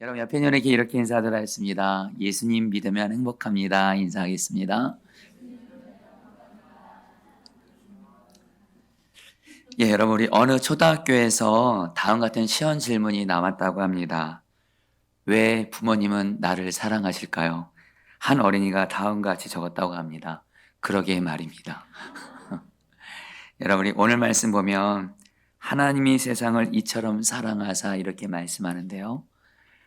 여러분 옆에 있는 분에게 이렇게 인사하도록 하겠습니다. 예수님 믿으면 행복합니다. 인사하겠습니다. 여러분 우리 어느 초등학교에서 다음 같은 시험 질문이 남았다고 합니다. 왜 부모님은 나를 사랑하실까요? 한 어린이가 다음과 같이 적었다고 합니다. 그러게 말입니다. 여러분이 오늘 말씀 보면 하나님이 세상을 이처럼 사랑하사 이렇게 말씀하는데요.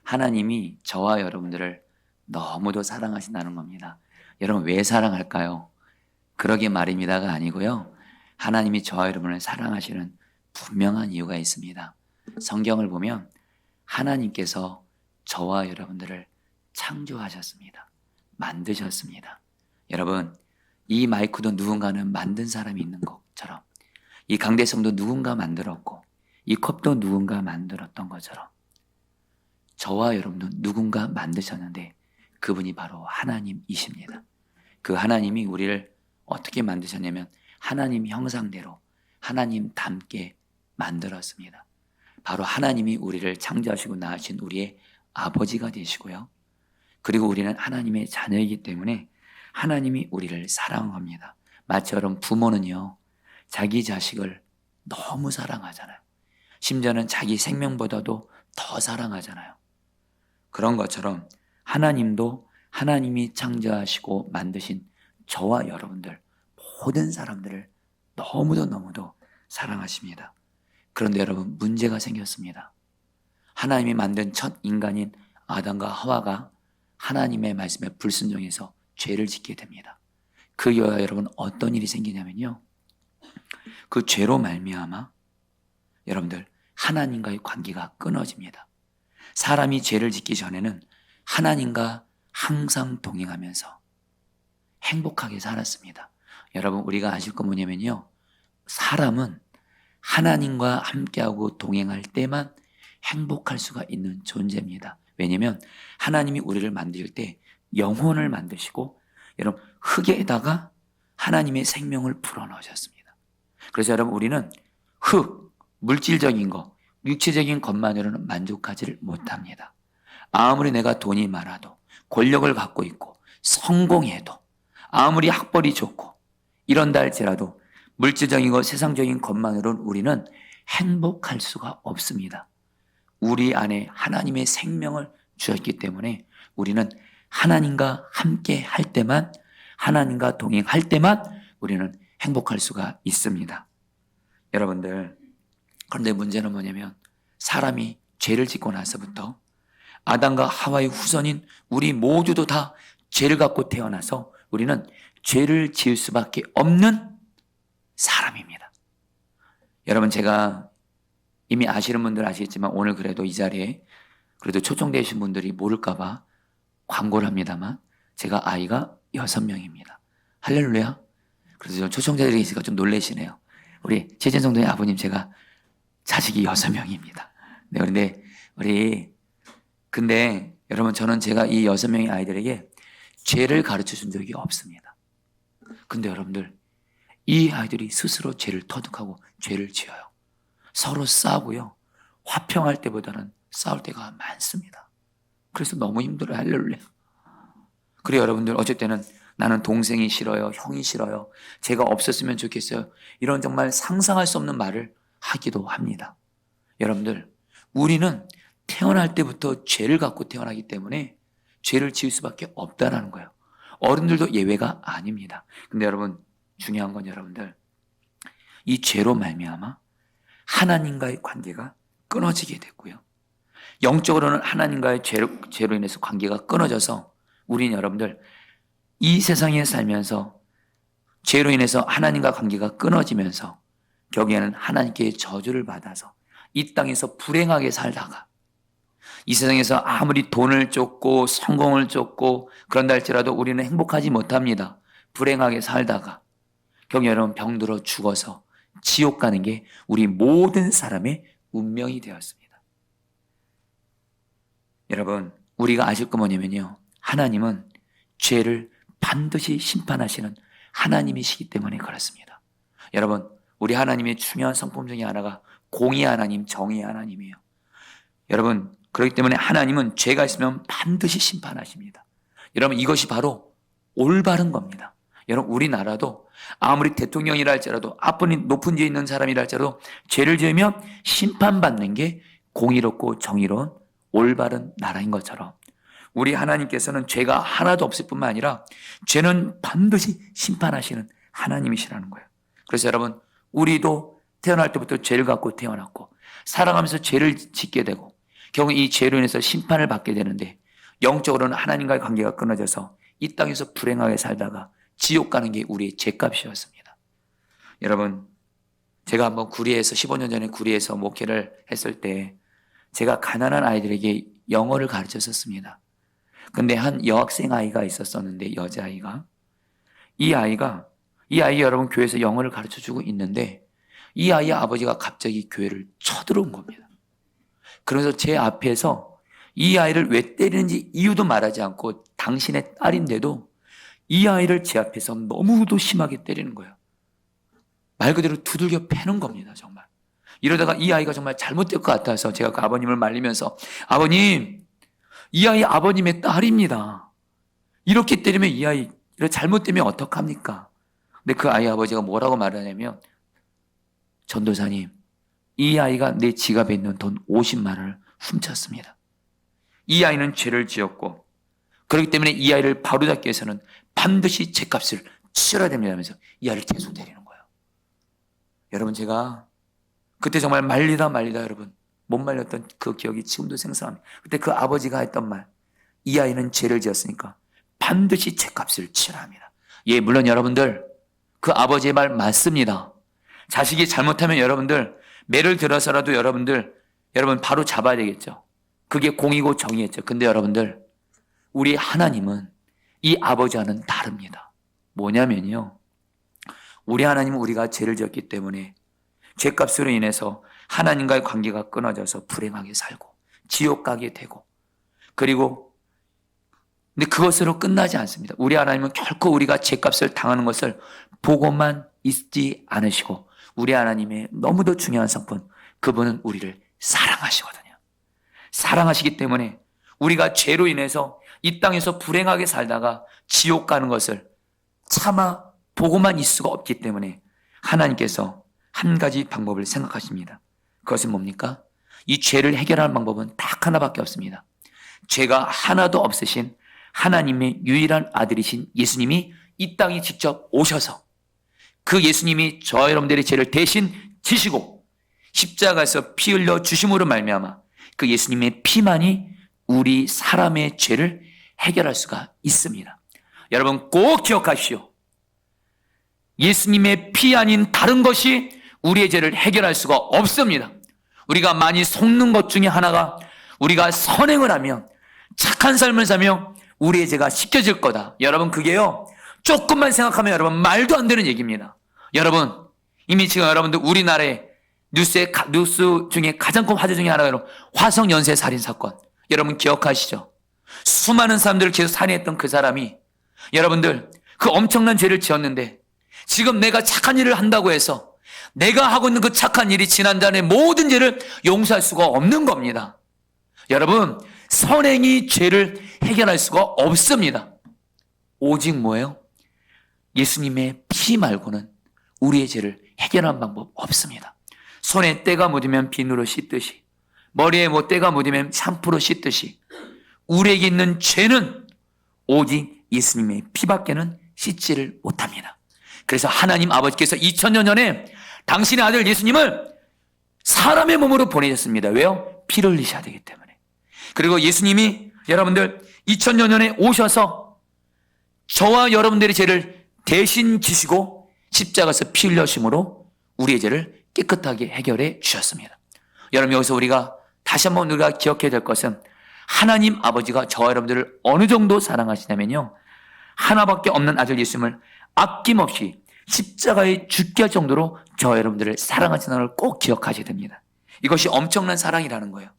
하나님이 저와 여러분들을 너무도 사랑하신다는 겁니다. 여러분 왜 사랑할까요? 그러게 말입니다가 아니고요. 하나님이 저와 여러분을 사랑하시는 분명한 이유가 있습니다. 성경을 보면 하나님께서 저와 여러분들을 창조하셨습니다. 만드셨습니다. 여러분, 이 마이크도 누군가는 만든 사람이 있는 것처럼, 이 강대성도 누군가 만들었고, 이 컵도 누군가 만들었던 것처럼, 저와 여러분도 누군가 만드셨는데 그분이 바로 하나님이십니다. 그 하나님이 우리를 어떻게 만드셨냐면 하나님 형상대로 하나님 닮게 만들었습니다. 바로 하나님이 우리를 창조하시고 낳으신 우리의 아버지가 되시고요. 그리고 우리는 하나님의 자녀이기 때문에 하나님이 우리를 사랑합니다. 마치 여러분 부모는요, 자기 자식을 너무 사랑하잖아요. 심지어는 자기 생명보다도 더 사랑하잖아요. 그런 것처럼 하나님도 하나님이 창조하시고 만드신 저와 여러분들 모든 사람들을 너무도 사랑하십니다. 그런데 여러분 문제가 생겼습니다. 하나님이 만든 첫 인간인 아담과 하와가 하나님의 말씀에 불순종해서 죄를 짓게 됩니다. 그 이유가 여러분 어떤 일이 생기냐면요. 그 죄로 말미암아 여러분들 하나님과의 관계가 끊어집니다. 사람이 죄를 짓기 전에는 하나님과 항상 동행하면서 행복하게 살았습니다. 여러분 우리가 아실 거 뭐냐면요. 사람은 하나님과 함께하고 동행할 때만 행복할 수가 있는 존재입니다. 왜냐하면 하나님이 우리를 만들 때 영혼을 만드시고 여러분 흙에다가 하나님의 생명을 불어넣으셨습니다. 그래서 여러분 우리는 흙, 물질적인 것, 육체적인 것만으로는 만족하지를 못합니다. 아무리 내가 돈이 많아도 권력을 갖고 있고 성공해도 아무리 학벌이 좋고 이런다 할지라도 물질적인 것, 세상적인 것만으로는 우리는 행복할 수가 없습니다. 우리 안에 하나님의 생명을 주셨기 때문에 우리는 하나님과 함께 할 때만, 하나님과 동행할 때만 우리는 행복할 수가 있습니다. 여러분들, 그런데 문제는 뭐냐면 사람이 죄를 짓고 나서부터 아담과 하와의 후손인 우리 모두도 다 죄를 갖고 태어나서 우리는 죄를 지을 수밖에 없는 사람입니다. 여러분 제가 이미 아시는 분들 아시겠지만 오늘 그래도 이 자리에 그래도 초청되신 분들이 모를까봐 광고를 합니다만 제가 아이가 6명입니다. 할렐루야. 그래서 좀 초청자들이 있으니까 좀 놀라시네요. 우리 최진성도의 아버님 제가 자식이 6명입니다. 네, 근데 여러분 저는 제가 이 6명의 아이들에게 죄를 가르쳐 준 적이 없습니다. 근데 여러분들 이 아이들이 스스로 죄를 터득하고 죄를 지어요. 서로 싸우고요. 화평할 때보다는 싸울 때가 많습니다. 그래서 너무 힘들어요. 할렐루야. 그래요 여러분들 어쩔 때는 나는 동생이 싫어요. 형이 싫어요. 제가 없었으면 좋겠어요. 이런 정말 상상할 수 없는 말을 하기도 합니다. 여러분들 우리는 태어날 때부터 죄를 갖고 태어나기 때문에 죄를 지을 수밖에 없다는 거예요. 어른들도 예외가 아닙니다. 근데 여러분 중요한 건 여러분들 이 죄로 말미암아 하나님과의 관계가 끊어지게 됐고요. 영적으로는 하나님과의 죄로 인해서 관계가 끊어져서 우리는 여러분들 이 세상에 살면서 죄로 인해서 하나님과 관계가 끊어지면서 결국에는 하나님께 저주를 받아서 이 땅에서 불행하게 살다가 이 세상에서 아무리 돈을 쫓고 성공을 쫓고 그런다 할지라도 우리는 행복하지 못합니다. 불행하게 살다가 결국 여러분 병들어 죽어서 지옥 가는 게 우리 모든 사람의 운명이 되었습니다. 여러분 우리가 아실 거 뭐냐면요. 하나님은 죄를 반드시 심판하시는 하나님이시기 때문에 그렇습니다. 여러분 우리 하나님의 중요한 성품 중에 하나가 공의 하나님, 정의 하나님이에요. 여러분 그렇기 때문에 하나님은 죄가 있으면 반드시 심판하십니다. 여러분, 이것이 바로 올바른 겁니다. 여러분, 우리나라도 아무리 대통령이라 할지라도 앞분이 높은 지에 있는 사람이라 할지라도 죄를 지으면 심판받는 게 공의롭고 정의로운 올바른 나라인 것처럼 우리 하나님께서는 죄가 하나도 없을 뿐만 아니라 죄는 반드시 심판하시는 하나님이시라는 거예요. 그래서 여러분, 우리도 태어날 때부터 죄를 갖고 태어났고 살아가면서 죄를 짓게 되고 결국 이 죄로 인해서 심판을 받게 되는데 영적으로는 하나님과의 관계가 끊어져서 이 땅에서 불행하게 살다가 지옥 가는 게 우리의 죄값이었습니다. 여러분, 제가 한번 구리에서 15년 전에 구리에서 목회를 했을 때 제가 가난한 아이들에게 영어를 가르쳤었습니다. 근데 한 여학생 아이가 있었었는데 여자아이가 이 아이가 여러분 교회에서 영어를 가르쳐주고 있는데 이 아이의 아버지가 갑자기 교회를 쳐들어온 겁니다. 그래서 제 앞에서 이 아이를 왜 때리는지 이유도 말하지 않고 당신의 딸인데도 이 아이를 제 앞에서 너무도 심하게 때리는 거예요. 말 그대로 두들겨 패는 겁니다. 정말. 이러다가 이 아이가 정말 잘못될 것 같아서 제가 그 아버님을 말리면서 아버님, 이 아이 아버님의 딸입니다. 이렇게 때리면 이 아이 잘못되면 어떡합니까? 근데 그 아이 아버지가 뭐라고 말하냐면 전도사님, 이 아이가 내 지갑에 있는 돈 50만 원을 훔쳤습니다. 이 아이는 죄를 지었고 그렇기 때문에 이 아이를 바로잡기 위해서는 반드시 죄값을 치러야 됩니다 하면서 이 아이를 계속 때리는 거예요. 여러분, 제가 그때 정말 말리다 여러분 못 말렸던 그 기억이 지금도 생생합니다. 그때 그 아버지가 했던 말, 이 아이는 죄를 지었으니까 반드시 죄값을 치러야 합니다. 예, 물론 여러분들 그 아버지의 말 맞습니다. 자식이 잘못하면 여러분들 매를 들어서라도 여러분 바로 잡아야 되겠죠. 그게 공이고 정의였죠. 근데 여러분들 우리 하나님은 이 아버지와는 다릅니다. 뭐냐면요, 우리 하나님은 우리가 죄를 지었기 때문에 죄값으로 인해서 하나님과의 관계가 끊어져서 불행하게 살고 지옥 가게 되고 그리고 근데 그것으로 끝나지 않습니다. 우리 하나님은 결코 우리가 죄값을 당하는 것을 보고만 있지 않으시고 우리 하나님의 너무도 중요한 성품, 그분은 우리를 사랑하시거든요. 사랑하시기 때문에 우리가 죄로 인해서 이 땅에서 불행하게 살다가 지옥 가는 것을 차마 보고만 있을 수가 없기 때문에 하나님께서 한 가지 방법을 생각하십니다. 그것은 뭡니까? 이 죄를 해결하는 방법은 딱 하나밖에 없습니다. 죄가 하나도 없으신 하나님의 유일한 아들이신 예수님이 이 땅에 직접 오셔서 그 예수님이 저와 여러분들의 죄를 대신 지시고 십자가에서 피 흘려 주심으로 말미암아 그 예수님의 피만이 우리 사람의 죄를 해결할 수가 있습니다. 여러분 꼭 기억하십시오. 예수님의 피 아닌 다른 것이 우리의 죄를 해결할 수가 없습니다. 우리가 많이 속는 것 중에 하나가 우리가 선행을 하면 착한 삶을 사며 우리의 죄가 씻겨질 거다. 여러분 그게요, 조금만 생각하면 여러분 말도 안 되는 얘기입니다. 여러분 이미 지금 여러분들 우리나라의 뉴스 중에 가장 큰 화제 중에 하나가 여러분 화성 연쇄 살인 사건, 여러분 기억하시죠? 수많은 사람들을 계속 살해했던 그 사람이 여러분들 그 엄청난 죄를 지었는데 지금 내가 착한 일을 한다고 해서 내가 하고 있는 그 착한 일이 지난날의 모든 죄를 용서할 수가 없는 겁니다. 여러분 선행이 죄를 해결할 수가 없습니다. 오직 뭐예요? 예수님의 피 말고는 우리의 죄를 해결하는 방법 없습니다. 손에 때가 묻으면 비누로 씻듯이 머리에 때가 묻으면 샴푸로 씻듯이 우리에게 있는 죄는 오직 예수님의 피밖에는 씻지를 못합니다. 그래서 하나님 아버지께서 2000년 전에 당신의 아들 예수님을 사람의 몸으로 보내셨습니다. 왜요? 피를 흘리셔야 되기 때문에. 그리고 예수님이 여러분들 2000년 전에 오셔서 저와 여러분들의 죄를 대신 지시고 십자가에서 피 흘려심으로 우리의 죄를 깨끗하게 해결해 주셨습니다. 여러분 여기서 우리가 다시 한번 우리가 기억해야 될 것은 하나님 아버지가 저와 여러분들을 어느 정도 사랑하시냐면요, 하나밖에 없는 아들 예수님을 아낌없이 십자가에 죽게 할 정도로 저와 여러분들을 사랑하시는 걸 꼭 기억하셔야 됩니다. 이것이 엄청난 사랑이라는 거예요.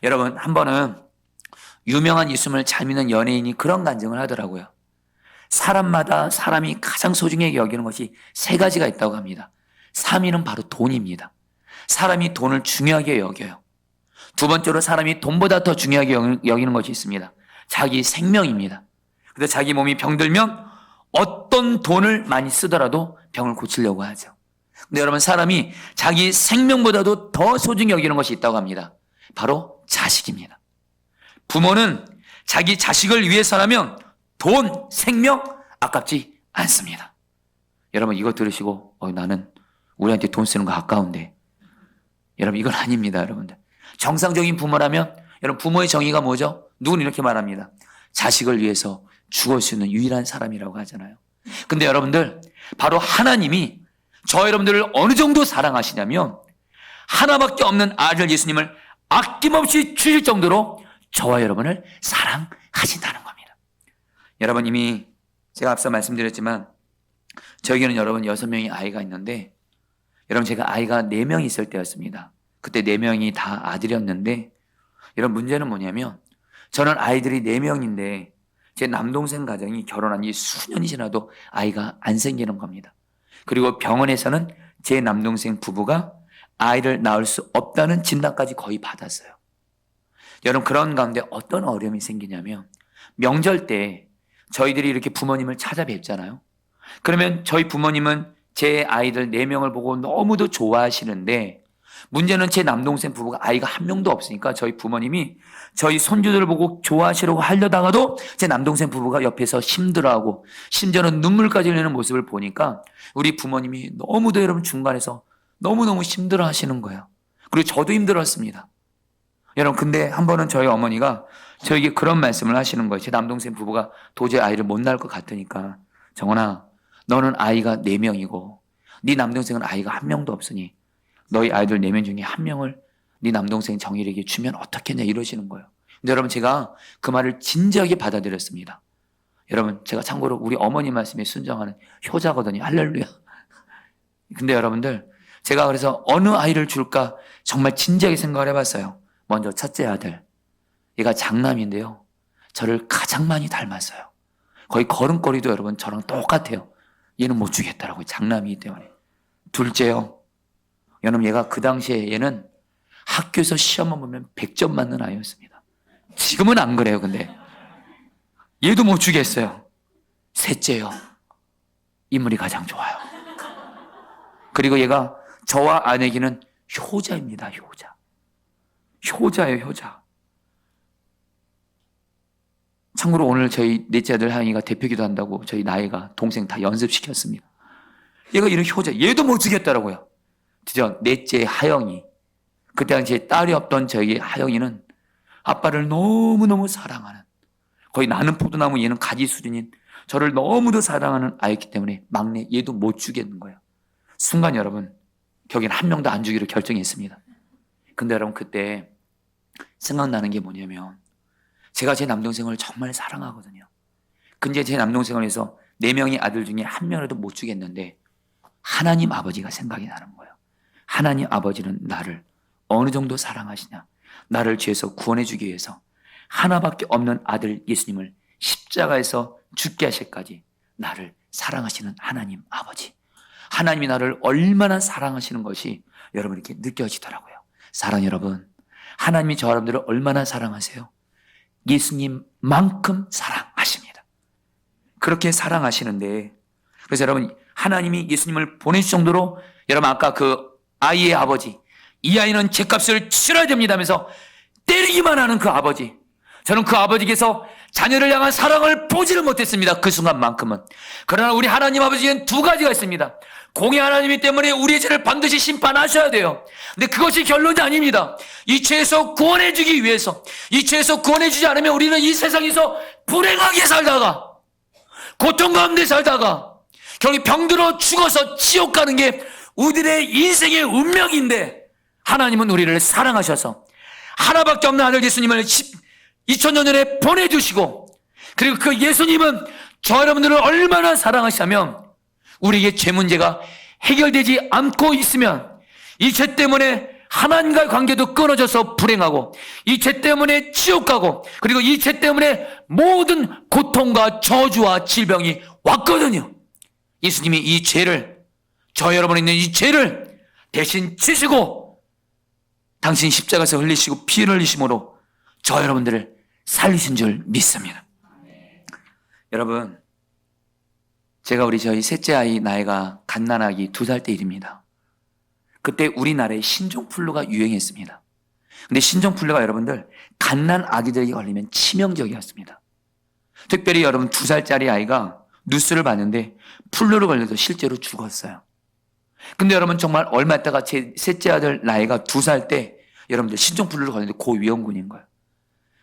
여러분 한 번은 유명한 예수님을 잘 믿는 연예인이 그런 간증을 하더라고요. 사람마다 사람이 가장 소중하게 여기는 것이 세 가지가 있다고 합니다. 3위는 바로 돈입니다. 사람이 돈을 중요하게 여겨요. 두 번째로 사람이 돈보다 더 중요하게 여기는 것이 있습니다. 자기 생명입니다. 그래서 자기 몸이 병들면 어떤 돈을 많이 쓰더라도 병을 고치려고 하죠. 근데 여러분, 사람이 자기 생명보다도 더 소중히 여기는 것이 있다고 합니다. 바로 자식입니다. 부모는 자기 자식을 위해서라면 돈, 생명 아깝지 않습니다. 여러분, 이거 들으시고 나는 우리한테 돈 쓰는 거 아까운데, 여러분, 이건 아닙니다. 여러분들, 정상적인 부모라면, 여러분, 부모의 정의가 뭐죠? 누구는 이렇게 말합니다. 자식을 위해서 죽을 수 있는 유일한 사람이라고 하잖아요. 근데 여러분들, 바로 하나님이 저 여러분들을 어느 정도 사랑하시냐면 하나밖에 없는 아들 예수님을 아낌없이 주실 정도로 저와 여러분을 사랑하신다는 겁니다. 여러분, 이미 제가 앞서 말씀드렸지만 저에게는 여러분 6명의 아이가 있는데, 여러분, 제가 아이가 4명 있을 때였습니다. 그때 4명이 다 아들이었는데, 여러분, 문제는 뭐냐면 저는 아이들이 4명인데 제 남동생 가정이 결혼한 지 수년이 지나도 아이가 안 생기는 겁니다. 그리고 병원에서는 제 남동생 부부가 아이를 낳을 수 없다는 진단까지 거의 받았어요. 여러분, 그런 가운데 어떤 어려움이 생기냐면, 명절 때 저희들이 이렇게 부모님을 찾아뵙잖아요. 그러면 저희 부모님은 제 아이들 4명을 보고 너무도 좋아하시는데, 문제는 제 남동생 부부가 아이가 1명도 없으니까 저희 부모님이 저희 손주들을 보고 좋아하시려고 하려다가도 제 남동생 부부가 옆에서 힘들어하고 심지어는 눈물까지 흘리는 모습을 보니까 우리 부모님이 너무도 여러분 중간에서 너무너무 힘들어 하시는 거예요. 그리고 저도 힘들었습니다. 여러분, 근데 한 번은 저희 어머니가 저에게 그런 말씀을 하시는 거예요. 제 남동생 부부가 도저히 아이를 못 낳을 것 같으니까, 정원아, 너는 아이가 4명이고 네 남동생은 아이가 1명도 없으니 너희 아이들 4명 중에 1명을 네 남동생 정일에게 주면 어떻겠냐, 이러시는 거예요. 근데 여러분, 제가 그 말을 진지하게 받아들였습니다. 여러분, 제가 참고로 우리 어머니 말씀에 순종하는 효자거든요. 할렐루야. 근데 여러분들, 제가 그래서 어느 아이를 줄까 정말 진지하게 생각을 해봤어요. 먼저 첫째 아들, 얘가 장남인데요, 저를 가장 많이 닮았어요. 거의 걸음걸이도 여러분 저랑 똑같아요. 얘는 못 주겠더라고요, 장남이기 때문에. 둘째요, 여러분, 얘가 그 당시에 얘는 학교에서 시험만 보면 100점 맞는 아이였습니다. 지금은 안 그래요. 근데 얘도 못 주겠어요. 셋째요, 인물이 가장 좋아요. 그리고 얘가 저와 아내에게는 효자입니다. 효자예요, 효자. 참고로 오늘 저희 넷째 아들 하영이가 대표기도 한다고 저희 나이가 동생 다 연습시켰습니다. 얘가 이런 효자, 얘도 못 주겠더라고요. 드디어 넷째 하영이, 그때 당시에 딸이 없던 저희 하영이는 아빠를 너무너무 사랑하는, 거의 나는 포도나무 얘는 가지 수준인 저를 너무도 사랑하는 아이였기 때문에 막내 얘도 못 주겠는 거예요. 순간 여러분, 격에는 1명도 안 주기로 결정했습니다. 근데 여러분, 그때 생각나는 게 뭐냐면, 제가 제 남동생을 정말 사랑하거든요. 근데 제 남동생을 해서 4명의 아들 중에 1명이라도 못 주겠는데 하나님 아버지가 생각이 나는 거예요. 하나님 아버지는 나를 어느 정도 사랑하시냐, 나를 죄에서 구원해 주기 위해서 하나밖에 없는 아들 예수님을 십자가에서 죽게 하실까지 나를 사랑하시는 하나님 아버지, 하나님이 나를 얼마나 사랑하시는 것이 여러분 이렇게 느껴지더라고요. 사랑 여러분, 하나님이 저 여러분들을 얼마나 사랑하세요? 예수님만큼 사랑하십니다. 그렇게 사랑하시는데, 그래서 여러분, 하나님이 예수님을 보내실 정도로, 여러분 아까 그 아이의 아버지, 이 아이는 죗값을 치러야 됩니다 하면서 때리기만 하는 그 아버지, 저는 그 아버지께서 자녀를 향한 사랑을 보지를 못했습니다. 그 순간만큼은. 그러나 우리 하나님 아버지에는 2가지가 있습니다. 공의 하나님이기 때문에 우리의 죄를 반드시 심판하셔야 돼요. 근데 그것이 결론이 아닙니다. 이 죄에서 구원해 주기 위해서, 이 죄에서 구원해 주지 않으면 우리는 이 세상에서 불행하게 살다가, 고통 가운데 살다가 결국 병들어 죽어서 지옥 가는 게 우리들의 인생의 운명인데, 하나님은 우리를 사랑하셔서 하나밖에 없는 아들 예수님을 2000년 전에 보내주시고, 그리고 그 예수님은 저 여러분들을 얼마나 사랑하시냐면, 우리에게 죄 문제가 해결되지 않고 있으면 이 죄 때문에 하나님과의 관계도 끊어져서 불행하고, 이 죄 때문에 지옥 가고, 그리고 이 죄 때문에 모든 고통과 저주와 질병이 왔거든요. 예수님이 이 죄를, 저 여러분이 있는 이 죄를 대신 지시고 당신이 십자가에서 흘리시고 피를 흘리심으로 저 여러분들을 살리신 줄 믿습니다. 여러분, 제가 우리 저희 셋째 아이 나이가 갓난아기 2살 때 일입니다. 그때 우리나라에 신종플루가 유행했습니다. 근데 신종플루가 여러분들 갓난 아기들에게 걸리면 치명적이었습니다. 특별히 여러분 2살짜리 아이가 뉴스를 봤는데 플루를 걸려서 실제로 죽었어요. 근데 여러분 정말 얼마 있다가 제 셋째 아들 나이가 2살 때 여러분들 신종플루를 걸렸는데 고위험군인 거예요.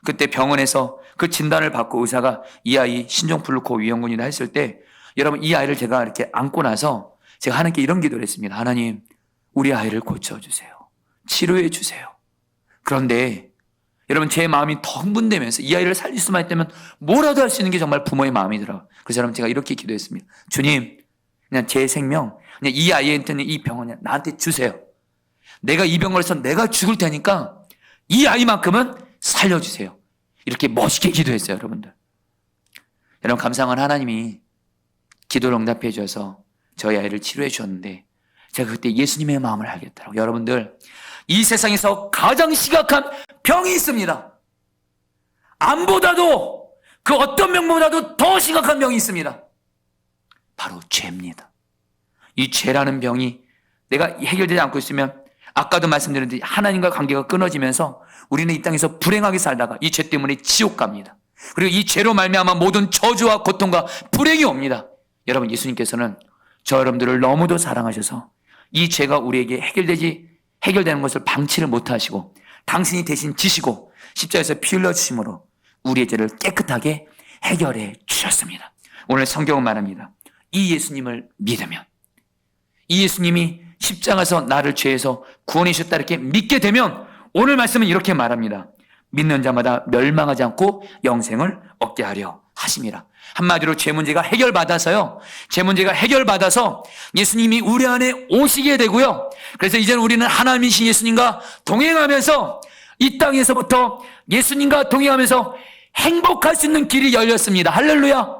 그때 병원에서 그 진단을 받고 의사가 이 아이 신종플루 고위험군이다 했을 때 여러분 이 아이를 제가 이렇게 안고 나서 제가 하나님께 이런 기도를 했습니다. 하나님, 우리 아이를 고쳐주세요. 치료해 주세요. 그런데 여러분 제 마음이 더 흥분되면서 이 아이를 살릴 수만 있다면 뭐라도 할 수 있는 게 정말 부모의 마음이더라고요. 그래서 여러분 제가 이렇게 기도했습니다. 주님, 그냥 제 생명, 그냥 이 아이한테는 이 병을 나한테 주세요. 내가 이 병 걸려서 내가 죽을 테니까 이 아이만큼은 살려주세요. 이렇게 멋있게 기도했어요, 여러분들. 여러분 감사한 하나님이 기도를 응답해 주셔서 저희 아이를 치료해 주셨는데 제가 그때 예수님의 마음을 알겠더라고요. 여러분들, 이 세상에서 가장 심각한 병이 있습니다. 암보다도 그 어떤 병보다도 더 심각한 병이 있습니다. 바로 죄입니다. 이 죄라는 병이 내가 해결되지 않고 있으면 아까도 말씀드렸듯이 하나님과 관계가 끊어지면서 우리는 이 땅에서 불행하게 살다가 이 죄 때문에 지옥 갑니다. 그리고 이 죄로 말미암아 모든 저주와 고통과 불행이 옵니다. 여러분, 예수님께서는 저 여러분들을 너무도 사랑하셔서 이 죄가 우리에게 해결되는 것을 방치를 못하시고 당신이 대신 지시고 십자가에서 피 흘려주심으로 우리의 죄를 깨끗하게 해결해 주셨습니다. 오늘 성경은 말합니다. 이 예수님을 믿으면, 이 예수님이 십자가에서 나를 죄에서 구원해 주셨다 이렇게 믿게 되면 오늘 말씀은 이렇게 말합니다. 믿는 자마다 멸망하지 않고 영생을 얻게 하려 하심이라. 한마디로 죄 문제가 해결받아서요. 죄 문제가 해결받아서 예수님이 우리 안에 오시게 되고요. 그래서 이제는 우리는 하나님이신 예수님과 동행하면서 이 땅에서부터 예수님과 동행하면서 행복할 수 있는 길이 열렸습니다. 할렐루야.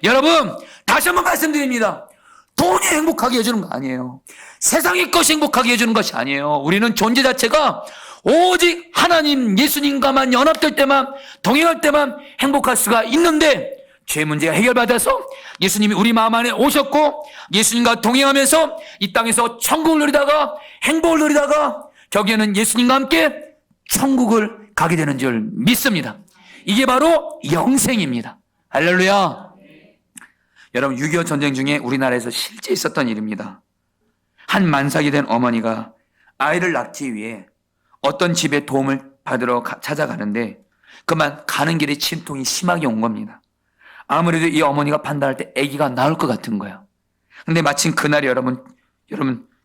여러분, 다시 한번 말씀드립니다. 돈이 행복하게 해주는 거 아니에요. 세상의 것이 행복하게 해주는 것이 아니에요. 우리는 존재 자체가 오직 하나님 예수님과만 연합될 때만, 동행할 때만 행복할 수가 있는데 죄 문제가 해결받아서 예수님이 우리 마음 안에 오셨고 예수님과 동행하면서 이 땅에서 천국을 누리다가 행복을 누리다가 저기에는 예수님과 함께 천국을 가게 되는 줄 믿습니다. 이게 바로 영생입니다. 할렐루야. 여러분, 6.25 전쟁 중에 우리나라에서 실제 있었던 일입니다. 한 만삭이 된 어머니가 아이를 낳기 위해 어떤 집에 도움을 받으러 찾아가는데 그만 가는 길에 진통이 심하게 온 겁니다. 아무래도 이 어머니가 판단할 때 아기가 나올 것 같은 거예요. 근데 마침 그날이 여러분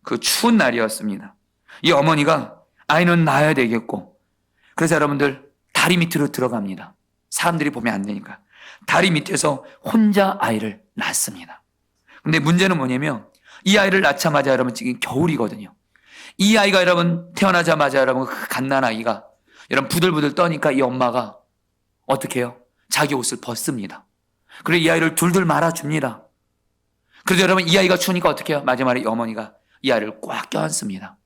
그 추운 날이었습니다. 이 어머니가 아이는 낳아야 되겠고 그래서 여러분들 다리 밑으로 들어갑니다. 사람들이 보면 안 되니까. 다리 밑에서 혼자 아이를 낳습니다. 근데 문제는 뭐냐면 이 아이를 낳자마자 여러분 지금 겨울이거든요. 이 아이가 여러분 태어나자마자 여러분 그 갓난아이가 여러분 부들부들 떠니까 이 엄마가 어떻게 해요? 자기 옷을 벗습니다. 그리고 이 아이를 둘둘 말아줍니다. 그래서 여러분 이 아이가 추우니까 어떻게 해요? 마지막에 이 어머니가 이 아이를 꽉 껴안습니다.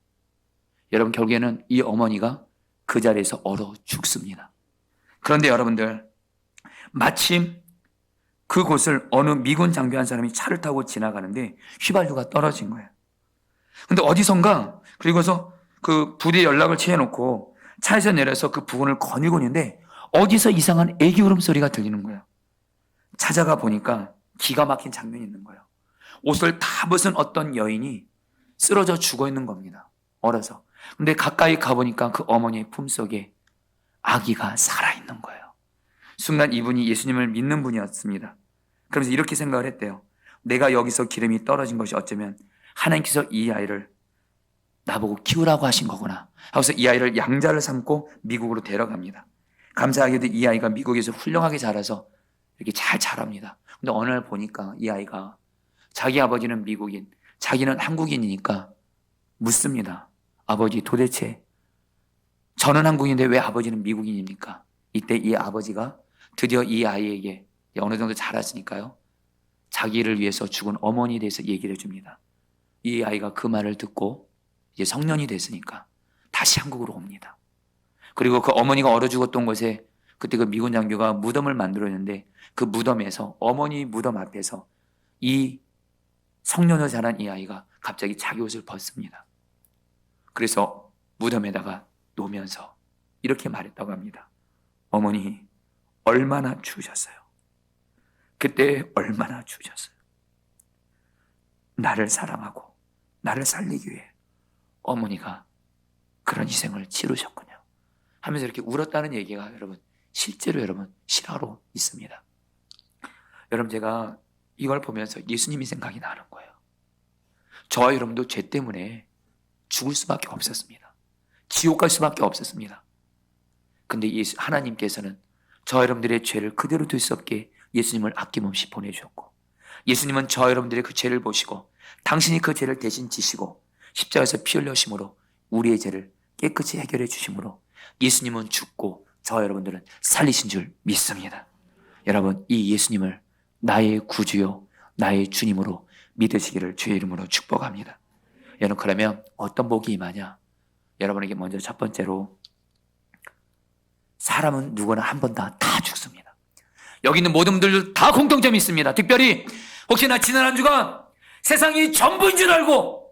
여러분 결국에는 이 어머니가 그 자리에서 얼어 죽습니다. 그런데 여러분들 마침 그곳을 어느 미군 장교 한 사람이 차를 타고 지나가는데 휘발유가 떨어진 거예요. 근데 어디선가 그리고서 그 부대 연락을 취해놓고 차에서 내려서 그 부근을 거닐고 있는데 어디서 이상한 애기 울음소리가 들리는 거예요. 찾아가 보니까 기가 막힌 장면이 있는 거예요. 옷을 다 벗은 어떤 여인이 쓰러져 죽어 있는 겁니다. 얼어서. 근데 가까이 가보니까 그 어머니의 품속에 아기가 살아있는 거예요. 순간 이분이 예수님을 믿는 분이었습니다. 그러면서 이렇게 생각을 했대요. 내가 여기서 기름이 떨어진 것이 어쩌면 하나님께서 이 아이를 나보고 키우라고 하신 거구나 하고서 이 아이를 양자를 삼고 미국으로 데려갑니다. 감사하게도 이 아이가 미국에서 훌륭하게 자라서 이렇게 잘 자랍니다. 근데 어느 날 보니까 이 아이가 자기 아버지는 미국인, 자기는 한국인이니까 묻습니다. 아버지, 도대체 저는 한국인인데 왜 아버지는 미국인입니까? 이때 이 아버지가 드디어 이 아이에게 어느 정도 자랐으니까요, 자기를 위해서 죽은 어머니에 대해서 얘기를 해줍니다. 이 아이가 그 말을 듣고 이제 성년이 됐으니까 다시 한국으로 옵니다. 그리고 그 어머니가 얼어 죽었던 곳에 그때 그 미군 장교가 무덤을 만들었는데 그 무덤에서 어머니 무덤 앞에서 이 성년을 자란 이 아이가 갑자기 자기 옷을 벗습니다. 그래서 무덤에다가 놓으면서 이렇게 말했다고 합니다. 어머니, 얼마나 추우셨어요. 그때 얼마나 추우셨어요. 나를 사랑하고 나를 살리기 위해 어머니가 그런 희생을 치르셨군요 하면서 이렇게 울었다는 얘기가 여러분 실제로 여러분 실화로 있습니다. 여러분 제가 이걸 보면서 예수님이 생각이 나는 거예요. 저와 여러분도 죄 때문에 죽을 수밖에 없었습니다. 지옥 갈 수밖에 없었습니다. 근데 하나님께서는 저와 여러분들의 죄를 그대로 둘 수 없게 예수님을 아낌없이 보내주셨고, 예수님은 저와 여러분들의 그 죄를 보시고 당신이 그 죄를 대신 지시고 십자가에서 피 흘려심으로 우리의 죄를 깨끗이 해결해 주심으로 예수님은 죽고 저와 여러분들은 살리신 줄 믿습니다. 여러분, 이 예수님을 나의 구주요 나의 주님으로 믿으시기를 주의 이름으로 축복합니다. 여러분, 그러면 어떤 복이 임하냐? 여러분에게 먼저 첫 번째로, 사람은 누구나 한 번 다 죽습니다. 여기 있는 모든 분들 다 공통점이 있습니다. 특별히 혹시나 지난 한 주간 세상이 전부인 줄 알고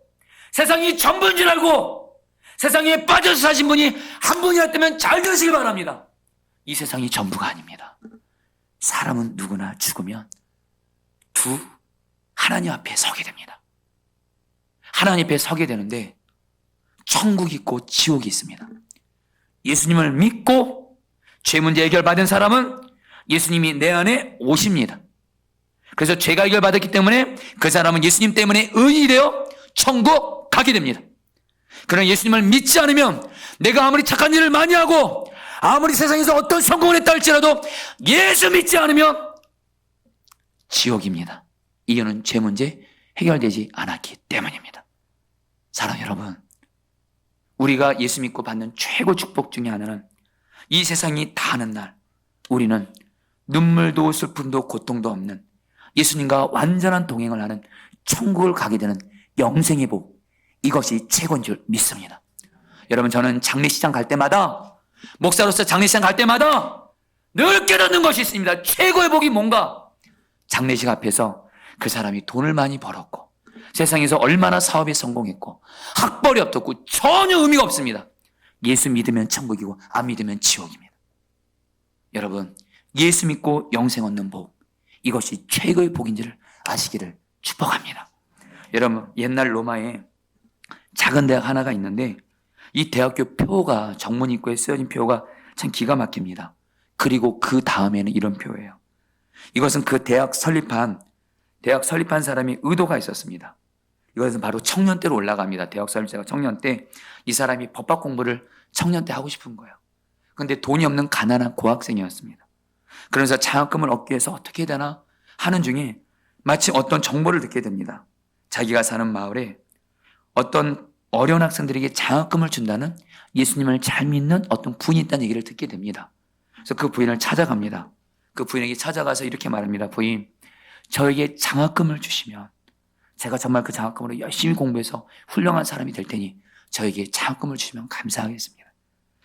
세상에 빠져서 사신 분이 한 분이었다면 잘 들으시기 바랍니다. 이 세상이 전부가 아닙니다. 사람은 누구나 죽으면 하나님 앞에 서게 됩니다. 하나님 앞에 서게 되는데 천국이 있고 지옥이 있습니다. 예수님을 믿고 죄 문제 해결받은 사람은 예수님이 내 안에 오십니다. 그래서 죄가 해결받았기 때문에 그 사람은 예수님 때문에 의인이 되어 천국 가게 됩니다. 그러나 예수님을 믿지 않으면 내가 아무리 착한 일을 많이 하고 아무리 세상에서 어떤 성공을 했다 할지라도 예수 믿지 않으면 지옥입니다. 이유는 죄 문제 해결되지 않았기 때문입니다. 사랑하는 여러분, 우리가 예수 믿고 받는 최고 축복 중에 하나는 이 세상이 다하는 날 우리는 눈물도 슬픔도 고통도 없는 예수님과 완전한 동행을 하는 천국을 가게 되는 영생의 복, 이것이 최고인 줄 믿습니다. 여러분, 저는 장례식장 갈 때마다, 목사로서 장례식장 갈 때마다 늘 깨닫는 것이 있습니다. 최고의 복이 뭔가? 장례식 앞에서 그 사람이 돈을 많이 벌었고 세상에서 얼마나 사업에 성공했고 학벌이 어떻고 전혀 의미가 없습니다. 예수 믿으면 천국이고 안 믿으면 지옥입니다. 여러분, 예수 믿고 영생 얻는 복, 이것이 최고의 복인지를 아시기를 축복합니다. 여러분, 옛날 로마에 작은 대학 하나가 있는데 이 대학교 표가, 정문 입구에 쓰여진 표가 참 기가 막힙니다. 그리고 그 다음에는 이런 표예요. 이것은 그 대학 설립한 사람이 의도가 있었습니다. 이것은 바로 청년 때로 올라갑니다. 대학 설립자가 청년 때, 이 사람이 법학 공부를 청년 때 하고 싶은 거예요. 그런데 돈이 없는 가난한 고학생이었습니다. 그래서 장학금을 얻기 위해서 어떻게 해야 되나 하는 중에 마치 어떤 정보를 듣게 됩니다. 자기가 사는 마을에 어떤 어려운 학생들에게 장학금을 준다는, 예수님을 잘 믿는 어떤 부인이 있다는 얘기를 듣게 됩니다. 그래서 그 부인을 찾아갑니다. 그 부인에게 찾아가서 이렇게 말합니다. 부인, 저에게 장학금을 주시면 제가 정말 그 장학금으로 열심히 공부해서 훌륭한 사람이 될 테니 저에게 장학금을 주시면 감사하겠습니다.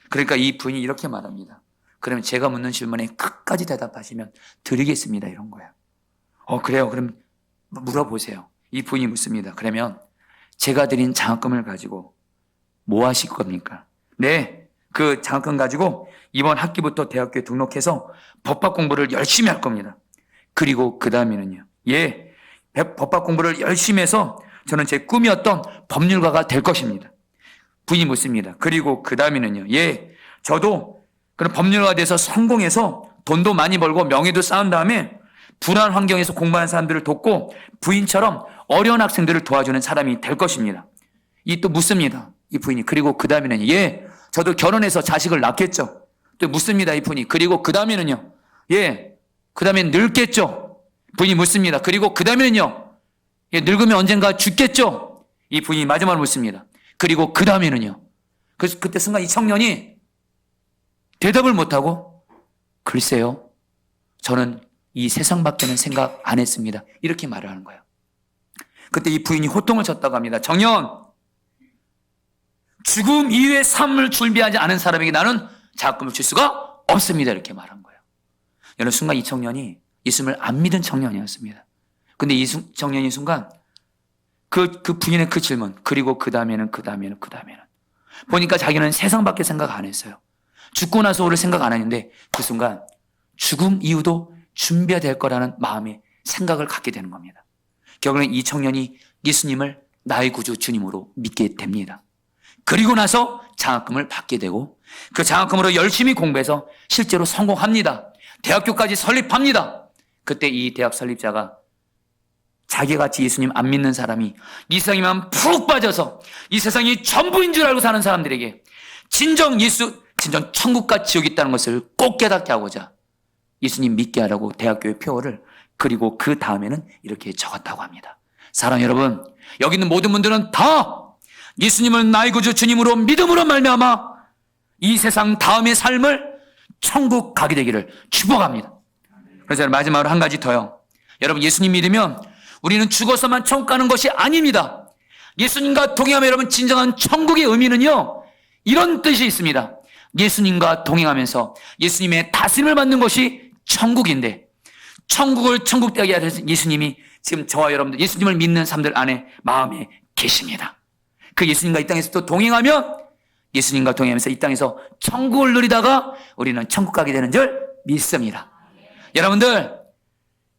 그러니까 이 부인이 이렇게 말합니다. 그러면 제가 묻는 질문에 끝까지 대답하시면 드리겠습니다. 이런 거예요. 그래요. 그럼 물어보세요. 이 부인이 묻습니다. 그러면 제가 드린 장학금을 가지고 뭐 하실 겁니까? 네, 그 장학금 가지고 이번 학기부터 대학교에 등록해서 법학 공부를 열심히 할 겁니다. 그리고 그 다음에는요. 법학 공부를 열심히 해서 저는 제 꿈이었던 법률가가 될 것입니다. 부인이 묻습니다. 그리고 그 다음에는요. 저도 그런 법률가가 돼서 성공해서 돈도 많이 벌고 명예도 쌓은 다음에 불안한 환경에서 공부하는 사람들을 돕고 부인처럼 어려운 학생들을 도와주는 사람이 될 것입니다. 이 또 묻습니다. 이 부인이. 그리고 그 다음에는 저도 결혼해서 자식을 낳겠죠. 또 묻습니다. 이 부인이. 그리고 그 다음에는요. 그 다음엔 늙겠죠. 부인이 묻습니다. 그리고 그 다음에는요. 늙으면 언젠가 죽겠죠. 이 부인이 마지막으로 묻습니다. 그리고 그 다음에는요. 그래서 그때 순간 이 청년이 대답을 못하고, 글쎄요, 저는 이 세상밖에는 생각 안 했습니다. 이렇게 말을 하는 거예요. 그때 이 부인이 호통을 쳤다고 합니다. 정년, 죽음 이후의 삶을 준비하지 않은 사람에게 나는 장학금을 줄 수가 없습니다. 이렇게 말한 거예요. 여느 순간 이 청년이 예수님을 안 믿은 청년이었습니다. 근데 이 청년이 순간 그 부인의 그 질문, 그리고 그 다음에는 보니까 자기는 세상밖에 생각 안 했어요. 죽고 나서 오를 생각 안 했는데 그 순간 죽음 이후도 준비해야 될 거라는 마음의 생각을 갖게 되는 겁니다. 결국은 이 청년이 예수님을 나의 구주 주님으로 믿게 됩니다. 그리고 나서 장학금을 받게 되고 그 장학금으로 열심히 공부해서 실제로 성공합니다. 대학교까지 설립합니다. 그때 이 대학 설립자가 자기같이 예수님 안 믿는 사람이 이 세상에만 푹 빠져서 이 세상이 전부인 줄 알고 사는 사람들에게 진정 천국과 지옥이 있다는 것을 꼭 깨닫게 하고자 예수님 믿게 하라고 대학교의 표어를 그리고 그 다음에는 이렇게 적었다고 합니다. 사랑하는 여러분, 여기 있는 모든 분들은 다 예수님을 나의 구주 주님으로 믿음으로 말미암아 이 세상 다음의 삶을 천국 가게 되기를 축복합니다. 그래서 마지막으로 한 가지 더요. 여러분, 예수님 믿으면 우리는 죽어서만 천국 가는 것이 아닙니다. 예수님과 동행하면 여러분 진정한 천국의 의미는요, 이런 뜻이 있습니다. 예수님과 동행하면서 예수님의 다스림을 받는 것이 천국인데, 천국을 천국되게 하셔서 예수님이 지금 저와 여러분들 예수님을 믿는 사람들 안에 마음에 계십니다. 그 예수님과 이 땅에서 또 동행하면 예수님과 동행하면서 이 땅에서 천국을 누리다가 우리는 천국 가게 되는 줄 믿습니다. 여러분들,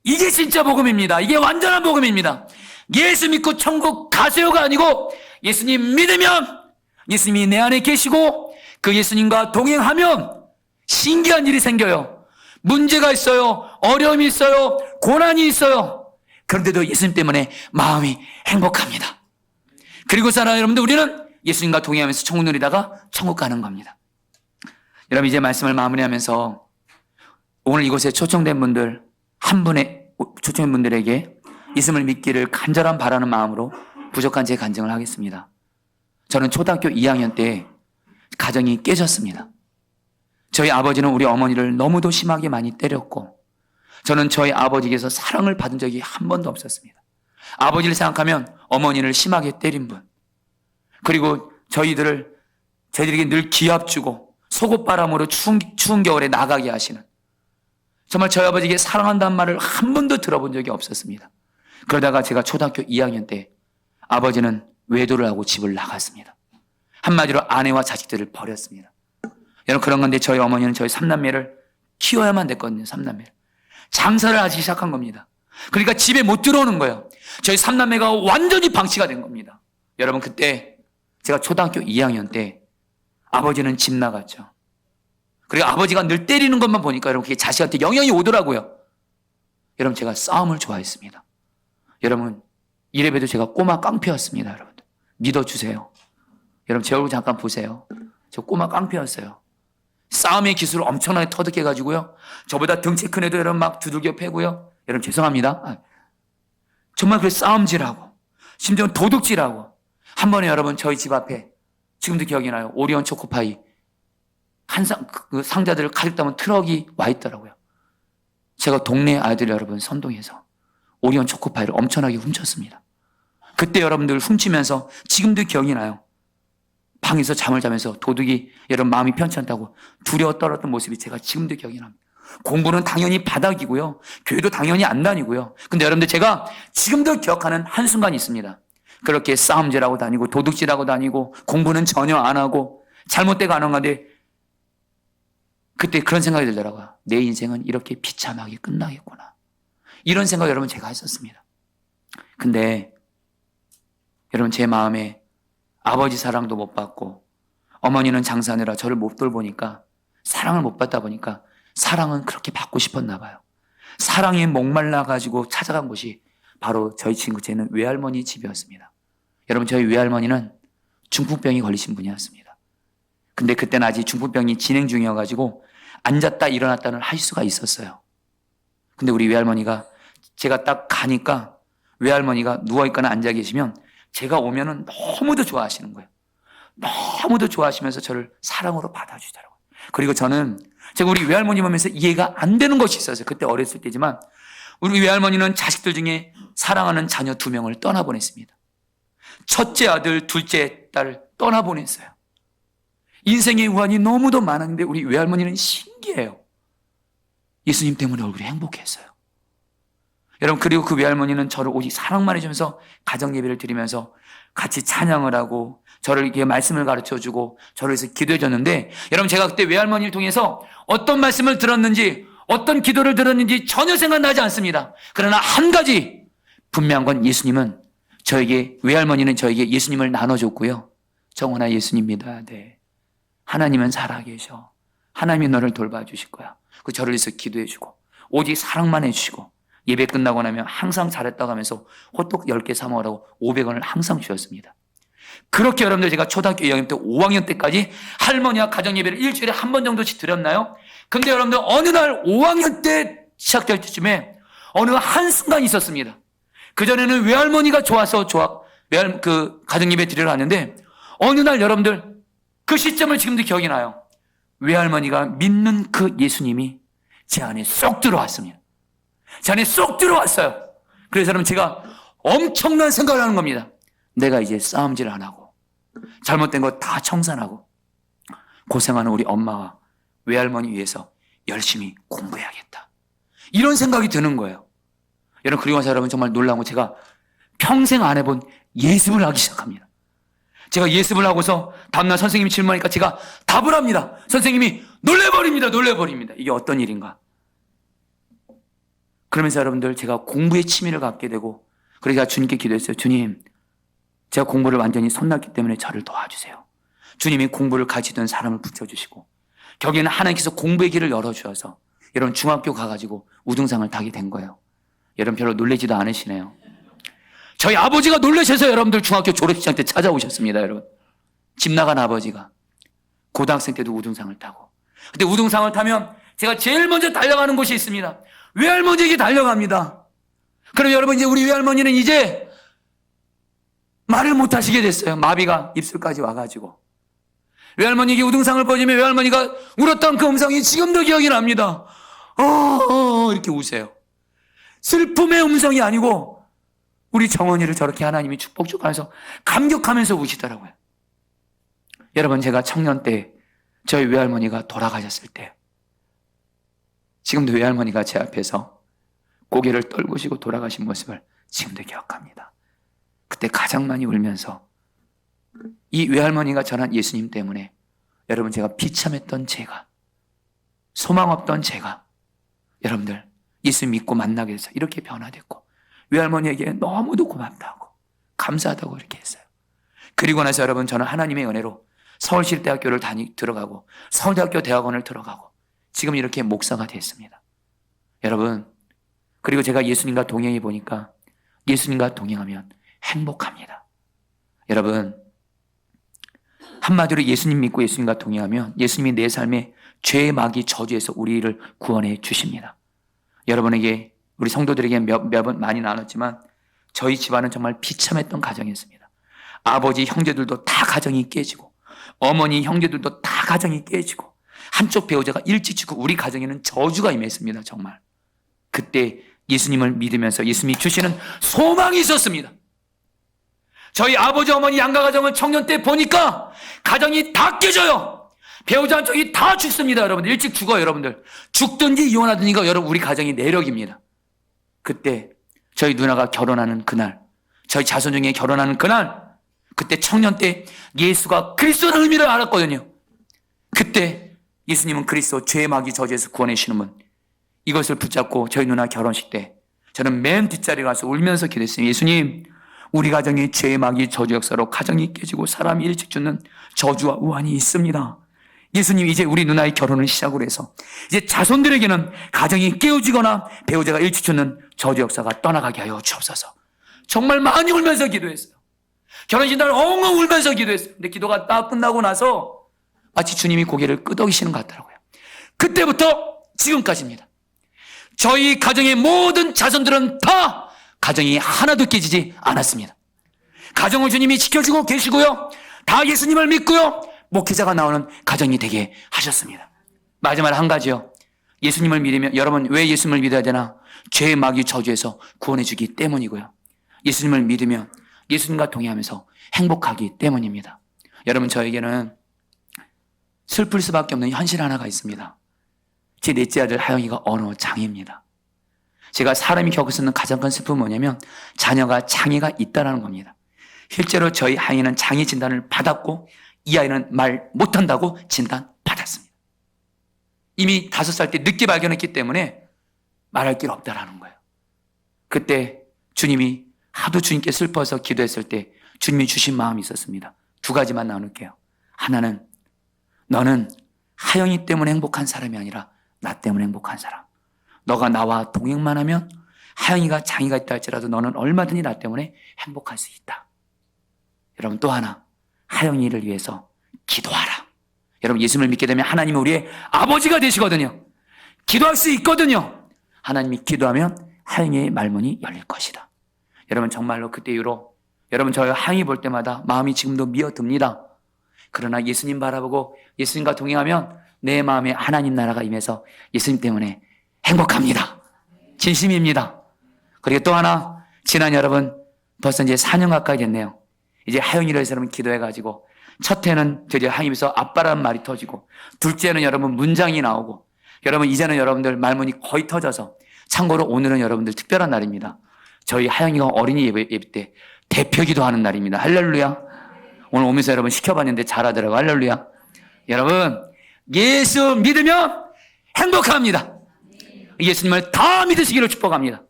이게 진짜 복음입니다. 이게 완전한 복음입니다. 예수 믿고 천국 가세요가 아니고 예수님 믿으면 예수님이 내 안에 계시고 그 예수님과 동행하면 신기한 일이 생겨요. 문제가 있어요. 어려움이 있어요. 고난이 있어요. 그런데도 예수님 때문에 마음이 행복합니다. 그리고 사랑하는 여러분들, 우리는 예수님과 동행하면서 천국 누리다가 천국 가는 겁니다. 여러분, 이제 말씀을 마무리하면서 오늘 이곳에 초청된 분들 초청된 분들에게 예수님을 믿기를 간절한 바라는 마음으로 부족한 제 간증을 하겠습니다. 저는 초등학교 2학년 때 가정이 깨졌습니다. 저희 아버지는 우리 어머니를 너무도 심하게 많이 때렸고 저는 저희 아버지께서 사랑을 받은 적이 한 번도 없었습니다. 아버지를 생각하면 어머니를 심하게 때린 분, 그리고 저희들에게 늘 기합 주고 속옷바람으로 추운 겨울에 나가게 하시는, 정말 저희 아버지에게 사랑한다는 말을 한 번도 들어본 적이 없었습니다. 그러다가 제가 초등학교 2학년 때 아버지는 외도를 하고 집을 나갔습니다. 한마디로 아내와 자식들을 버렸습니다. 여러분, 그런 건데 저희 어머니는 저희 3남매를 키워야만 됐거든요. 3남매를. 장사를 하기 시작한 겁니다. 그러니까 집에 못 들어오는 거예요. 저희 3남매가 완전히 방치가 된 겁니다. 여러분, 그때 제가 초등학교 2학년 때 아버지는 집 나갔죠. 그리고 아버지가 늘 때리는 것만 보니까 여러분 그게 자식한테 영향이 오더라고요. 여러분, 제가 싸움을 좋아했습니다. 여러분, 이래봬도 제가 꼬마 깡패였습니다. 여러분, 믿어주세요. 여러분, 제 얼굴 잠깐 보세요. 저 꼬마 깡패였어요. 싸움의 기술을 엄청나게 터득해가지고요, 저보다 덩치 큰 애도 여러분 막 두들겨 패고요. 여러분, 죄송합니다. 정말 그 싸움질하고 심지어 도둑질하고, 한 번에 여러분 저희 집 앞에 지금도 기억이 나요. 오리온 초코파이 그 상자들을 가득 담은 트럭이 와 있더라고요. 제가 동네 아이들 여러분 선동해서 오리온 초코파이를 엄청나게 훔쳤습니다. 그때 여러분들 훔치면서 지금도 기억이 나요. 방에서 잠을 자면서 도둑이 여러분 마음이 편치 않다고 두려워 떨었던 모습이 제가 지금도 기억이 납니다. 공부는 당연히 바닥이고요, 교회도 당연히 안 다니고요. 근데 여러분들, 제가 지금도 기억하는 한순간이 있습니다. 그렇게 싸움질하고 다니고 도둑질하고 다니고 공부는 전혀 안 하고 잘못되고 안 한 건데 그때 그런 생각이 들더라고요. 내 인생은 이렇게 비참하게 끝나겠구나. 이런 생각 여러분 제가 했었습니다. 근데 여러분, 제 마음에 아버지 사랑도 못 받고 어머니는 장사하느라 저를 못 돌보니까, 사랑을 못 받다 보니까 사랑은 그렇게 받고 싶었나 봐요. 사랑에 목말라가지고 찾아간 곳이 바로 저희 친구, 쟤는 외할머니 집이었습니다. 여러분, 저희 외할머니는 중풍병이 걸리신 분이었습니다. 근데 그때는 아직 중풍병이 진행 중이어가지고 앉았다 일어났다는 할 수가 있었어요. 근데 우리 외할머니가, 제가 딱 가니까 외할머니가 누워있거나 앉아 계시면 제가 오면은 너무도 좋아하시는 거예요. 너무도 좋아하시면서 저를 사랑으로 받아주더라고요. 그리고 저는 제가 우리 외할머니 보면서 이해가 안 되는 것이 있었어요. 그때 어렸을 때지만 우리 외할머니는 자식들 중에 사랑하는 자녀 2명을 떠나보냈습니다. 첫째 아들, 둘째 딸을 떠나보냈어요. 인생의 우환이 너무도 많았는데 우리 외할머니는 신기해요. 예수님 때문에 얼굴이 행복했어요. 여러분, 그리고 그 외할머니는 저를 오직 사랑만 해주면서 가정 예배를 드리면서 같이 찬양을 하고 저를 이렇게 말씀을 가르쳐주고 저를 위해서 기도해 줬는데, 여러분, 제가 그때 외할머니를 통해서 어떤 말씀을 들었는지 어떤 기도를 들었는지 전혀 생각나지 않습니다. 그러나 한 가지 분명한 건 예수님은 저에게, 외할머니는 저에게 예수님을 나눠줬고요. 정원아, 예수님 믿어야 돼. 하나님은 살아계셔. 하나님이 너를 돌봐주실 거야. 그 저를 위해서 기도해주고 오직 사랑만 해주시고 예배 끝나고 나면 항상 잘했다고 하면서 호떡 10개 사 먹으라고 500원을 항상 주셨습니다. 그렇게 여러분들 제가 초등학교 2학년 때 5학년 때까지 할머니와 가정 예배를 일주일에 한 번 정도씩 드렸나요? 근데 여러분들 어느 날 5학년 때 시작될 때쯤에 어느 한순간이 있었습니다. 그전에는 외할머니가 좋아서 가정 예배 드리러 갔는데 어느 날 여러분들 그 시점을 지금도 기억이 나요. 외할머니가 믿는 그 예수님이 제 안에 쏙 들어왔습니다. 제 안에 쏙 들어왔어요. 그래서 여러분, 제가 엄청난 생각을 하는 겁니다. 내가 이제 싸움질 안 하고 잘못된 거 다 청산하고 고생하는 우리 엄마와 외할머니 위해서 열심히 공부해야겠다. 이런 생각이 드는 거예요. 여러분, 그리고 나서 여러분 정말 놀라운 거, 제가 평생 안 해본 예습을 하기 시작합니다. 제가 예습을 하고서 다음날 선생님이 질문하니까 제가 답을 합니다. 선생님이 놀래버립니다. 이게 어떤 일인가? 그러면서 여러분들, 제가 공부에 취미를 갖게 되고, 그래서 제가 주님께 기도했어요. 주님, 제가 공부를 완전히 손놨기 때문에 저를 도와주세요. 주님이 공부를 가르치던 사람을 붙여주시고, 결국에는 하나님께서 공부의 길을 열어주셔서 여러분 중학교 가가지고 우등상을 타게 된 거예요. 여러분 별로 놀라지도 않으시네요. 저희 아버지가 놀라셔서 여러분들 중학교 졸업식장 때 찾아오셨습니다. 여러분, 집 나간 아버지가 고등학생 때도 우등상을 타고, 근데 우등상을 타면 제가 제일 먼저 달려가는 곳이 있습니다. 외할머니에게 달려갑니다. 그럼 여러분, 이제 우리 외할머니는 이제 말을 못 하시게 됐어요. 마비가 입술까지 와가지고. 외할머니에게 우등상을 보여주면 외할머니가 울었던 그 음성이 지금도 기억이 납니다. 이렇게 우세요. 슬픔의 음성이 아니고 우리 정원이를 저렇게 하나님이 축복 주면서 감격하면서 우시더라고요. 여러분, 제가 청년 때 저희 외할머니가 돌아가셨을 때 지금도 외할머니가 제 앞에서 고개를 떨구시고 돌아가신 모습을 지금도 기억합니다. 그때 가장 많이 울면서, 이 외할머니가 전한 예수님 때문에 여러분, 제가 비참했던 제가, 소망 없던 제가 여러분들 예수 믿고 만나게 돼서 이렇게 변화됐고, 외할머니에게 너무도 고맙다고 감사하다고 이렇게 했어요. 그리고 나서 여러분, 저는 하나님의 은혜로 서울시립대학교를 들어가고 서울대학교 대학원을 들어가고 지금 이렇게 목사가 됐습니다. 여러분, 그리고 제가 예수님과 동행해 보니까 예수님과 동행하면 행복합니다. 여러분, 한마디로 예수님 믿고 예수님과 동행하면 예수님이 내 삶에 죄의 마귀 저주에서 우리를 구원해 주십니다. 여러분에게, 우리 성도들에게 몇 번 많이 나눴지만 저희 집안은 정말 비참했던 가정이었습니다. 아버지 형제들도 다 가정이 깨지고, 어머니 형제들도 다 가정이 깨지고, 한쪽 배우자가 일찍 죽고 우리 가정에는 저주가 임했습니다. 정말 그때 예수님을 믿으면서 예수님이 주시는 소망이 있었습니다. 저희 아버지 어머니 양가 가정을 청년 때 보니까 가정이 다 깨져요. 배우자 한쪽이 다 죽습니다. 여러분들 일찍 죽어요. 여러분들 죽든지 이혼하든지가 여러분 우리 가정이 내력입니다. 그때 저희 누나가 결혼하는 그날, 저희 자손 중에 결혼하는 그날, 그때 청년 때 예수가 그리스도의 의미를 알았거든요. 그때 예수님은 그리스도, 죄의 마귀 저주에서 구원해 주시는 분, 이것을 붙잡고 저희 누나 결혼식 때 저는 맨 뒷자리에 가서 울면서 기도했어요. 예수님, 우리 가정이 죄의 마귀 저주 역사로 가정이 깨지고 사람이 일찍 죽는 저주와 우환이 있습니다. 예수님, 이제 우리 누나의 결혼을 시작으로 해서 이제 자손들에게는 가정이 깨어지거나 배우자가 일찍 죽는 저주 역사가 떠나가게 하여 주옵소서. 정말 많이 울면서 기도했어요. 결혼식 날 엉엉 울면서 기도했어요. 근데 기도가 딱 끝나고 나서 마치 주님이 고개를 끄덕이시는 것 같더라고요. 그때부터 지금까지입니다. 저희 가정의 모든 자손들은 다 가정이 하나도 깨지지 않았습니다. 가정을 주님이 지켜주고 계시고요, 다 예수님을 믿고요, 목회자가 나오는 가정이 되게 하셨습니다. 마지막 한 가지요. 예수님을 믿으면, 여러분 왜 예수님을 믿어야 되나? 죄의 마귀 저주에서 구원해 주기 때문이고요, 예수님을 믿으면 예수님과 동행하면서 행복하기 때문입니다. 여러분, 저에게는 슬플 수밖에 없는 현실 하나가 있습니다. 제 넷째 아들 하영이가 언어 장애입니다. 제가 사람이 겪을 수 있는 가장 큰 슬픔은 뭐냐면 자녀가 장애가 있다는 겁니다. 실제로 저희 하영이는 장애 진단을 받았고 이 아이는 말 못한다고 진단 받았습니다. 이미 5살 때 늦게 발견했기 때문에 말할 길 없다라는 거예요. 그때 주님이 하도 주님께 슬퍼서 기도했을 때 주님이 주신 마음이 있었습니다. 2가지만 나눌게요. 하나는 너는 하영이 때문에 행복한 사람이 아니라 나 때문에 행복한 사람. 너가 나와 동행만 하면 하영이가 장애가 있다 할지라도 너는 얼마든지 나 때문에 행복할 수 있다. 여러분 또 하나, 하영이를 위해서 기도하라. 여러분 예수님을 믿게 되면 하나님은 우리의 아버지가 되시거든요. 기도할 수 있거든요. 하나님이 기도하면 하영이의 말문이 열릴 것이다. 여러분 정말로 그때 이후로 여러분 저희 하영이 볼 때마다 마음이 지금도 미어듭니다. 그러나 예수님 바라보고 예수님과 동행하면 내 마음에 하나님 나라가 임해서 예수님 때문에 행복합니다. 진심입니다. 그리고 또 하나, 지난 여러분 벌써 이제 4년 가까이 됐네요. 이제 하영이를 위해서 여러분 기도해가지고 첫 해는 드디어 하영이면서 아빠라는 말이 터지고, 둘째는 여러분 문장이 나오고, 여러분 이제는 여러분들 말문이 거의 터져서, 참고로 오늘은 여러분들 특별한 날입니다. 저희 하영이가 어린이 예배 때 대표기도 하는 날입니다. 할렐루야. 오늘 오면서 여러분 시켜봤는데 잘하더라고요. 할렐루야. 여러분 예수 믿으면 행복합니다. 예수님을 다 믿으시기를 축복합니다.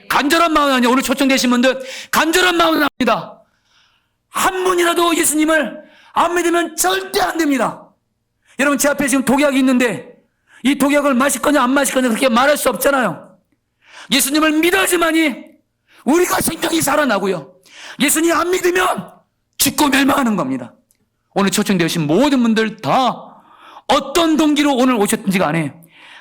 간절한 마음은 아니에요. 오늘 초청되신 분들 간절한 마음은 합니다. 한 분이라도 예수님을 안 믿으면 절대 안 됩니다. 여러분 제 앞에 지금 독약이 있는데 이 독약을 마실 거냐 안 마실 거냐 그렇게 말할 수 없잖아요. 예수님을 믿어야지만이 우리가 생명이 살아나고요. 예수님 안 믿으면 죽고 멸망하는 겁니다. 오늘 초청되신 모든 분들 다 어떤 동기로 오늘 오셨든지 간에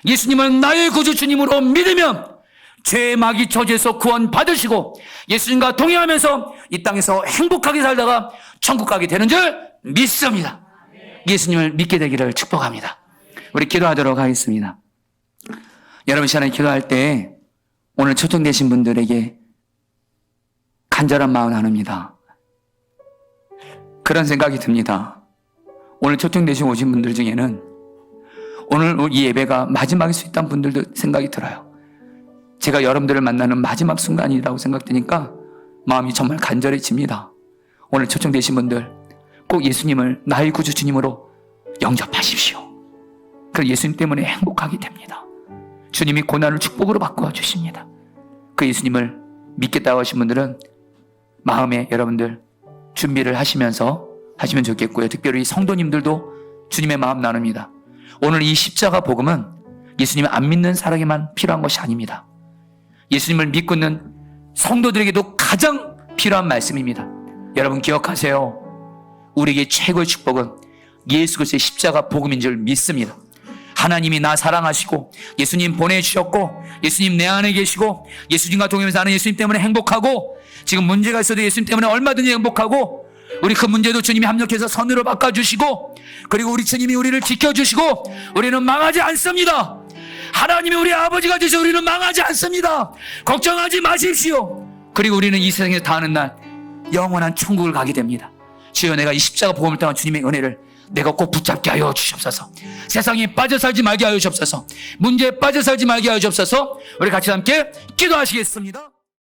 예수님을 나의 구주 주님으로 믿으면 죄의 마귀 저주에서 구원 받으시고 예수님과 동행하면서 이 땅에서 행복하게 살다가 천국 가게 되는 줄 믿습니다. 예수님을 믿게 되기를 축복합니다. 우리 기도하도록 하겠습니다. 여러분 시간에 기도할 때 오늘 초청되신 분들에게 간절한 마음 나눕니다. 그런 생각이 듭니다. 오늘 초청되신 오신 분들 중에는 오늘 이 예배가 마지막일 수 있다는 분들도 생각이 들어요. 제가 여러분들을 만나는 마지막 순간이라고 생각되니까 마음이 정말 간절해집니다. 오늘 초청되신 분들 꼭 예수님을 나의 구주 주님으로 영접하십시오. 그럼 예수님 때문에 행복하게 됩니다. 주님이 고난을 축복으로 바꾸어 주십니다. 그 예수님을 믿겠다고 하신 분들은 마음에 여러분들 준비를 하시면서 하시면 좋겠고요. 특별히 성도님들도 주님의 마음 나눕니다. 오늘 이 십자가 복음은 예수님을 안 믿는 사람에게만 필요한 것이 아닙니다. 예수님을 믿고 있는 성도들에게도 가장 필요한 말씀입니다. 여러분 기억하세요. 우리에게 최고의 축복은 예수 그리스도의 십자가 복음인 줄 믿습니다. 하나님이 나 사랑하시고 예수님 보내주셨고 예수님 내 안에 계시고 예수님과 동행하면서 나는 예수님 때문에 행복하고 지금 문제가 있어도 예수님 때문에 얼마든지 행복하고 우리 그 문제도 주님이 합력해서 선으로 바꿔주시고 그리고 우리 주님이 우리를 지켜주시고 우리는 망하지 않습니다. 하나님이 우리 아버지가 되셔 우리는 망하지 않습니다. 걱정하지 마십시오. 그리고 우리는 이 세상에서 다하는 날 영원한 천국을 가게 됩니다. 주여 내가 이 십자가 복음을 통한 주님의 은혜를 내가 꼭 붙잡게 하여 주시옵소서. 세상에 빠져 살지 말게 하여 주옵소서. 문제에 빠져 살지 말게 하여 주옵소서. 우리 같이 함께 기도하시겠습니다.